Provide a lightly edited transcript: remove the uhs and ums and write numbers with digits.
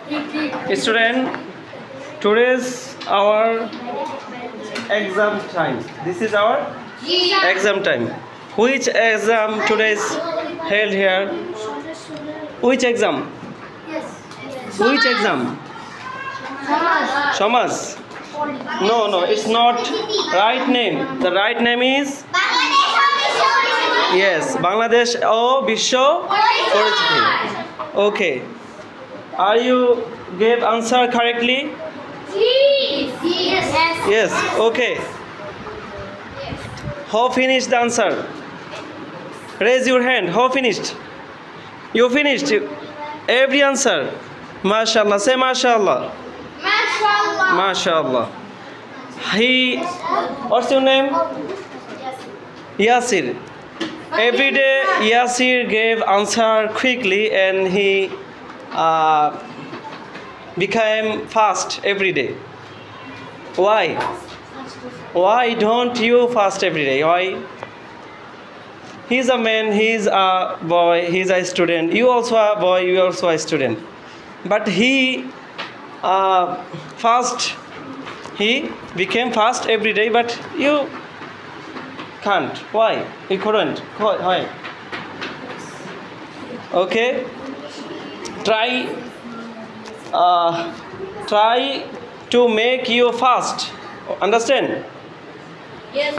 Student, today's our exam time. This is our exam time. Which exam today is held here? Which exam? Which exam? Shamas. No, it's not right name. The right name is yes, Bangladesh O Bisho Porichiti. Okay. Are you gave answer correctly? Yes. Okay. Who finished the answer? Raise your hand. Who finished? You finished. Every answer. MashaAllah. Say MashaAllah. MashaAllah. What's your name? Yasir. Every day Yasir gave answer quickly and he became fast every day. Why? Why don't you fast every day? Why? He's a man, he's a boy, he's a student. You also a boy, you also a student. But he he became fast every day, but you can't. Why? You couldn't. Why? Okay. Try to make you fast. Understand? Yes.